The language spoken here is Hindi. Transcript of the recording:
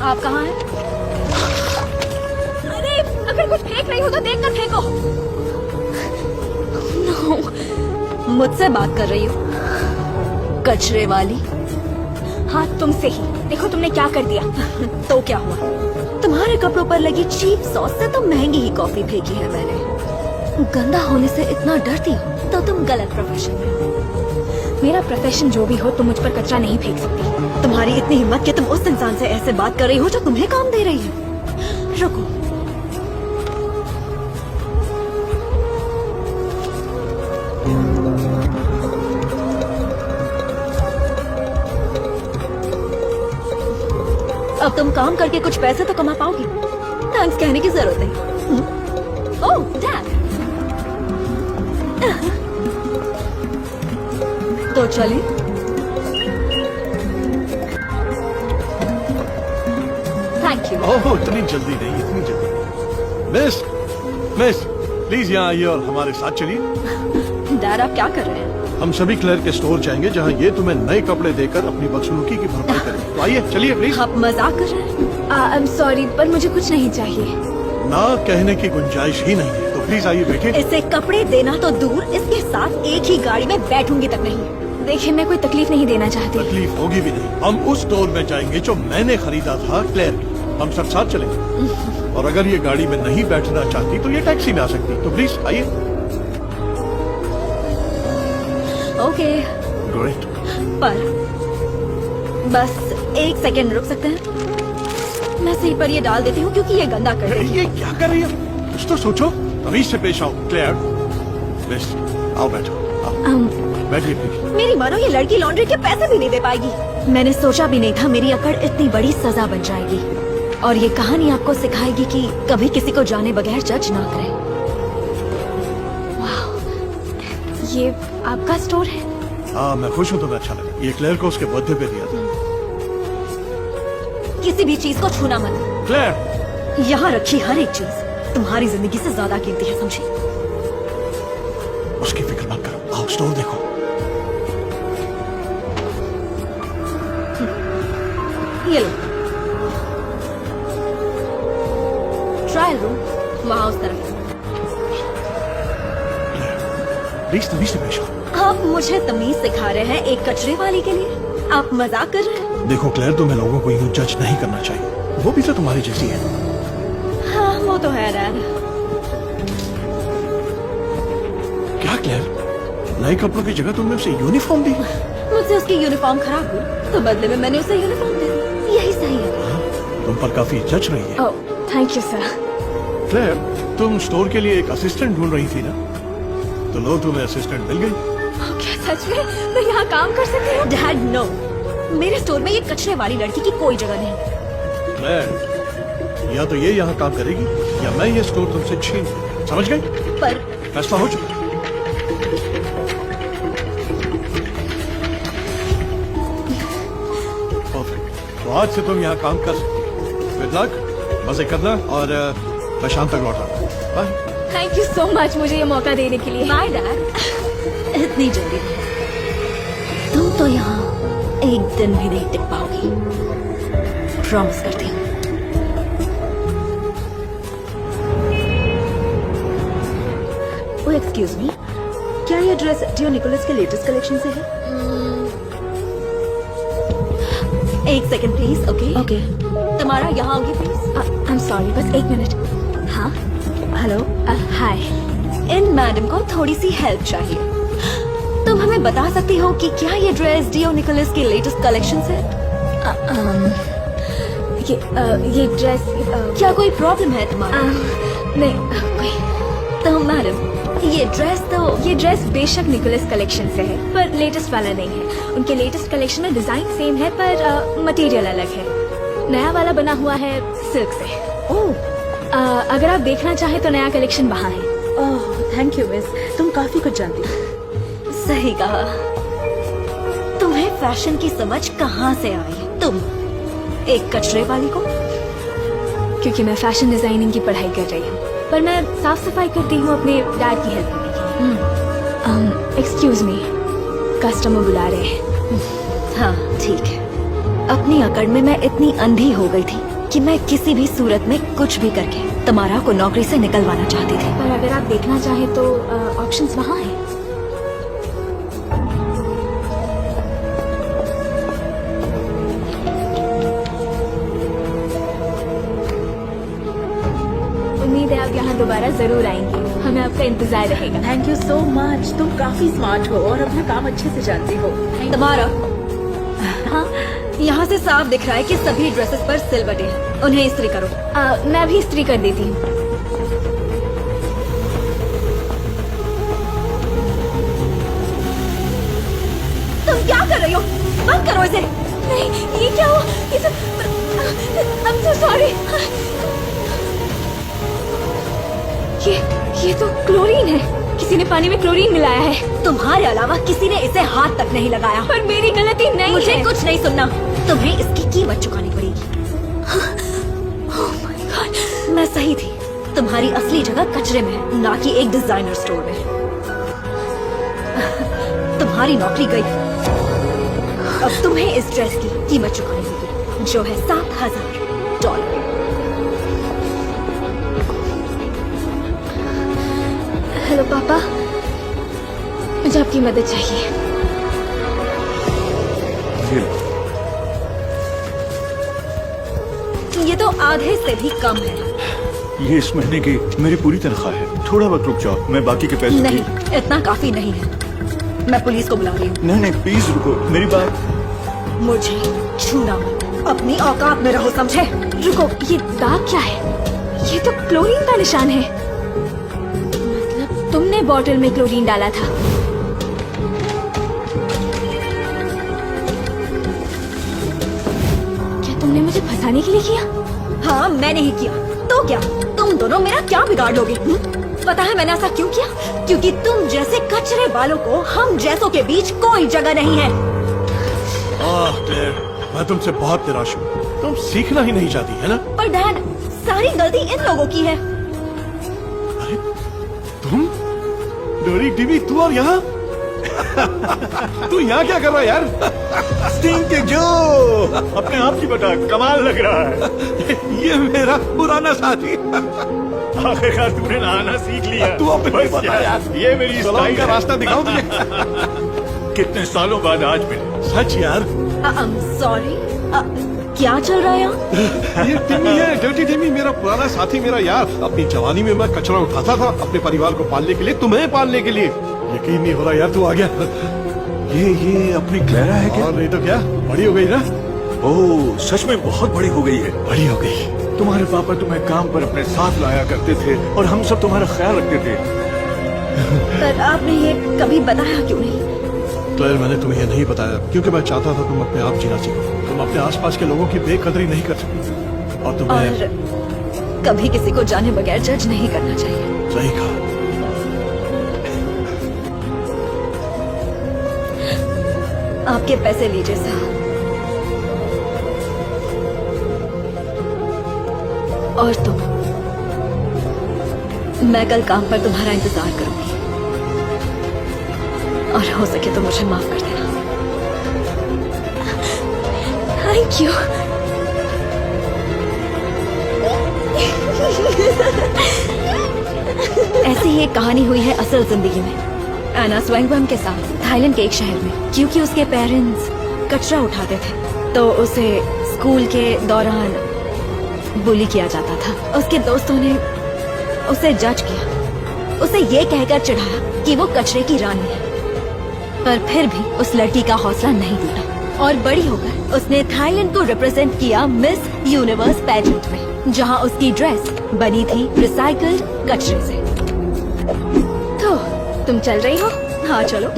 आप कहाँ हैं? अरे अगर कुछ फेंक रही हो तो देख कर फेंको। नो, मुझसे बात कर रही हो कचरे वाली? हाँ तुमसे ही। देखो तुमने क्या कर दिया। तो क्या हुआ? तुम्हारे कपड़ों पर लगी चीप सॉस से तो महंगी ही कॉफी फेंकी है मैंने। गंदा होने से इतना डरती हो तो तुम गलत प्रोफेशन में हो। मेरा प्रोफेशन जो भी हो तुम मुझ पर कचरा नहीं फेंक सकती। तुम्हारी इतनी हिम्मत कि तुम उस इंसान से ऐसे बात कर रही हो जो तुम्हें काम दे रही है। रुको, अब तुम काम करके कुछ पैसे तो कमा पाओगी। थैंक्स कहने की जरूरत नहीं। ओह डैड, तो चलिए। Thank you. ओह इतनी जल्दी नहीं, इतनी जल्दी नहीं। मिस प्लीज यहाँ आइए और हमारे साथ चलिए। डैड आप क्या कर रहे हैं? हम सभी क्लेयर के स्टोर जाएंगे जहाँ ये तुम्हें नए कपड़े देकर अपनी बदसलूकी की भरपाई करेंगे। तो आइए चलिए प्लीज। आप मजाक कर रहे हैं? आई एम सॉरी पर मुझे कुछ नहीं चाहिए। ना कहने की गुंजाइश ही नहीं है, तो प्लीज आइए बैठिए। इसे कपड़े देना तो दूर, इसके साथ एक ही गाड़ी में बैठूंगी तक नहीं। देखिए मैं कोई तकलीफ नहीं देना चाहती। तकलीफ होगी भी नहीं। हम उस स्टोर में जाएंगे जो मैंने खरीदा था क्लेयर की। हम सब साथ चलेंगे। और अगर ये गाड़ी में नहीं बैठना चाहती तो ये टैक्सी में आ सकती। तो प्लीज आइए। Okay great. पर बस एक सेकंड रुक सकते हैं? मैं सही पर ये डाल देती हूँ क्योंकि ये गंदा कर रही है। ये क्या कर रही है? कुछ तो सोचो। तमीज से पेश आओ क्लेयर। मिस आओ बैठो। बैठिए प्लीज। मेरी मानो ये लड़की लॉन्ड्री के पैसे भी नहीं दे पाएगी। मैंने सोचा भी नहीं था मेरी अकड़ इतनी बड़ी सजा बन जाएगी। और ये कहानी आपको सिखाएगी कि कभी किसी को जाने बगैर जज ना करें। वाह, ये आपका स्टोर है? हाँ मैं खुश हूँ, तुम्हें अच्छा लगा। ये क्लेयर को उसके बर्थडे पे दिया था। किसी भी चीज को छूना मत। क्लेयर यहाँ रखी हर एक चीज तुम्हारी जिंदगी से ज्यादा कीमती है, समझी? उसकी फिक्र मत करो। आओ स्टोर देखो। ये लो, ट्रायल रूम वहाँ उस तरफ। प्लीज तमीज से पेश आओ। आप मुझे तमीज सिखा रहे हैं एक कचरे वाली के लिए? आप मजाक कर रहे हैं? देखो क्लेयर, तुम्हें लोगों को यूं जज नहीं करना चाहिए। वो भी तो तुम्हारी जैसी है। हाँ वो तो है डैड। क्या क्लेयर, नए कपड़ों की जगह तुमने उसे यूनिफॉर्म दी? मुझसे उसकी यूनिफॉर्म खराब हुई तो बदले में मैंने उसे यूनिफॉर्म दे दी। यही सही है। हाँ, तुम पर काफी जच रही है। Oh thank you sir. Claire, तुम स्टोर के लिए एक असिस्टेंट ढूंढ रही थी ना? तो लो तुम्हें असिस्टेंट मिल गई। क्या सच में मैं यहाँ काम कर सकती हूँ? डैड नो, मेरे स्टोर में ये कचरे वाली लड़की की कोई जगह नहीं। क्लेयर, या तो ये यहाँ काम करेगी या मैं ये स्टोर तुमसे छीन लूं। समझ गई? पर फैसला हो चुका। परफेक्ट। तो आज से तुम यहाँ काम कर सकती हो। गुड लक, मजे करना। और मैं शाम तक लौट रहा हूँ। Bye. Thank you so much मुझे ये मौका देने के लिए। Bye dad. इतनी जल्दी नहीं। तुम तो यहाँ एक दिन भी नहीं टिक पाओगी, प्रॉमिस करती हूँ। ओह एक्सक्यूज मी, क्या ये ड्रेस डियो निकोलस के लेटेस्ट कलेक्शन से है? एक सेकंड प्लीज। ओके ओके, तुम्हारा यहाँ आओगे प्लीज? आई एम सॉरी, बस एक मिनट। हाँ हेलो, हाय। इन मैडम को थोड़ी सी हेल्प चाहिए। तुम हमें बता सकती हो कि क्या ये ड्रेस डियो निकोलस की लेटेस्ट कलेक्शन है? ये ड्रेस क्या कोई प्रॉब्लम है तुम्हारा? नहीं कोई। तो मैडम ये ड्रेस बेशक निकोलस कलेक्शन से है पर लेटेस्ट वाला नहीं है। उनके लेटेस्ट कलेक्शन में डिजाइन सेम है पर मटेरियल अलग है। नया वाला बना हुआ है सिल्क से। ओह अगर आप देखना चाहें तो नया कलेक्शन वहाँ है। ओह थैंक यू मिस, तुम काफी कुछ जानती हो। सही कहा। तुम्हें फैशन की समझ कहाँ से आई? तुम एक कचरे वाली को? क्योंकि मैं फैशन डिजाइनिंग की पढ़ाई कर रही हूँ पर मैं साफ सफाई करती हूँ अपने डैड की हेल्प करने के लिए। एक्सक्यूज मी, कस्टमर बुला रहे हैं। हाँ ठीक है। अपनी अकड़ में मैं इतनी अंधी हो गई थी कि मैं किसी भी सूरत में कुछ भी करके तमारा को नौकरी से निकलवाना चाहती थी। पर अगर आप देखना चाहें तो ऑप्शंस वहाँ हैं। उम्मीद है आप यहाँ दोबारा जरूर आएंगे। हमें आपका इंतजार रहेगा। Thank you so much. तुम काफी स्मार्ट हो और अपना काम अच्छे से जानती हो। तुम्हारा हाँ, यहाँ से साफ दिख रहा है कि सभी ड्रेसेस पर सिल बटे हैं। उन्हें इस्त्री करो। मैं भी इस्त्री कर देती हूँ। तुम क्या कर रही हो? बंद करो इसे। नहीं, ये क्या हुआ? I'm so sorry। ये तो क्लोरीन है। किसी ने पानी में क्लोरीन मिलाया है। तुम्हारे अलावा किसी ने इसे हाथ तक नहीं लगाया। पर मेरी गलती नहीं मुझे है। कुछ नहीं सुनना। तुम्हें इसकी कीमत चुकानी पड़ेगी। Oh my God। मैं सही थी। तुम्हारी असली जगह कचरे में है, ना कि एक डिजाइनर स्टोर में। तुम्हारी नौकरी गई। अब तुम्हें इस ड्रेस की कीमत चुकानी होगी, जो है $7,000। हेलो पापा, मुझे आपकी मदद चाहिए। ये तो आधे से भी कम है। ये इस महीने की मेरी पूरी तनख्वाह है। थोड़ा वक्त रुक जाओ, मैं बाकी के पैसे नहीं, इतना काफी नहीं है। मैं पुलिस को बुला रही हूँ। नहीं प्लीज रुको, मेरी बात। मुझे छूना मत। अपनी औकात में रहो, समझे? रुको, ये दाग क्या है? ये तो क्लोरीन का निशान है। मतलब तुमने बॉटल में क्लोरीन डाला था। क्या तुमने मुझे फंसाने के लिए किया? हाँ, मैंने ही किया। तो क्या तुम दोनों मेरा क्या बिगाड़ लोगे? पता है मैंने ऐसा क्यों किया? क्योंकि तुम जैसे कचरे वालों को हम जैसों के बीच कोई जगह नहीं है। क्लेयर, मैं तुमसे बहुत निराश हूँ। तुम सीखना ही नहीं चाहती है ना? पर डैड, सारी गलती इन लोगों की है। अरे तुम डोरी टीवी, तू और यहाँ तू यहाँ क्या कर रहा है यार? स्टिंग के जो अपने आप की बता, कमाल लग रहा है। ये मेरा पुराना साथी। आखिरकार तूने नहाना सीख लिया। तू अपने बस यार, ये मेरी स्टाइल का है। रास्ता दिखाऊं तुझे। कितने सालों बाद आज मिले। सच यार। सॉरी, क्या चल रहा है यहाँ? ये टिम्मी है, डर्टी टिम्मी, मेरा पुराना साथी, मेरा यार। अपनी जवानी में मैं कचरा उठाता था अपने परिवार को पालने के लिए, तुम्हें पालने के लिए। यकीन नहीं हो रहा यार, तू आ गया। ये अपनी क्लेरा है क्या? और नहीं तो क्या, बड़ी हो गई ना? ओह, सच में बहुत बड़ी हो गई है। बड़ी हो गई। तुम्हारे पापा तुम्हें काम पर अपने साथ लाया करते थे और हम सब तुम्हारा ख्याल रखते थे। पर आपने ये कभी बताया क्यों नहीं? क्लेयर, मैंने तुम्हें ये नहीं बताया क्योंकि मैं चाहता था तुम अपने आप जीना सीखो। तुम अपने आसपास के लोगों की बेकदरी नहीं कर सकती। और तुम्हें और कभी किसी को जाने बगैर जज नहीं करना चाहिए। सही कहा। आपके पैसे लीजिए साहब। और तुम, मैं कल काम पर तुम्हारा इंतजार करूंगी। और हो सके तो मुझे माफ कर देना। Thank you. ऐसी ही एक कहानी हुई है असल जिंदगी में एना स्वयंवम के साथ, थाईलैंड के एक शहर में। क्योंकि उसके पेरेंट्स कचरा उठाते थे तो उसे स्कूल के दौरान बुली किया जाता था। उसके दोस्तों ने उसे जज किया, उसे ये कहकर चिढ़ाया कि वो कचरे की रानी है। पर फिर भी उस लड़की का हौसला नहीं टूटा और बड़ी होकर उसने थाईलैंड को रिप्रेजेंट किया मिस यूनिवर्स पेजेंट में, जहां उसकी ड्रेस बनी थी रिसाइकल्ड कचरे से। तो तुम चल रही हो? हाँ चलो।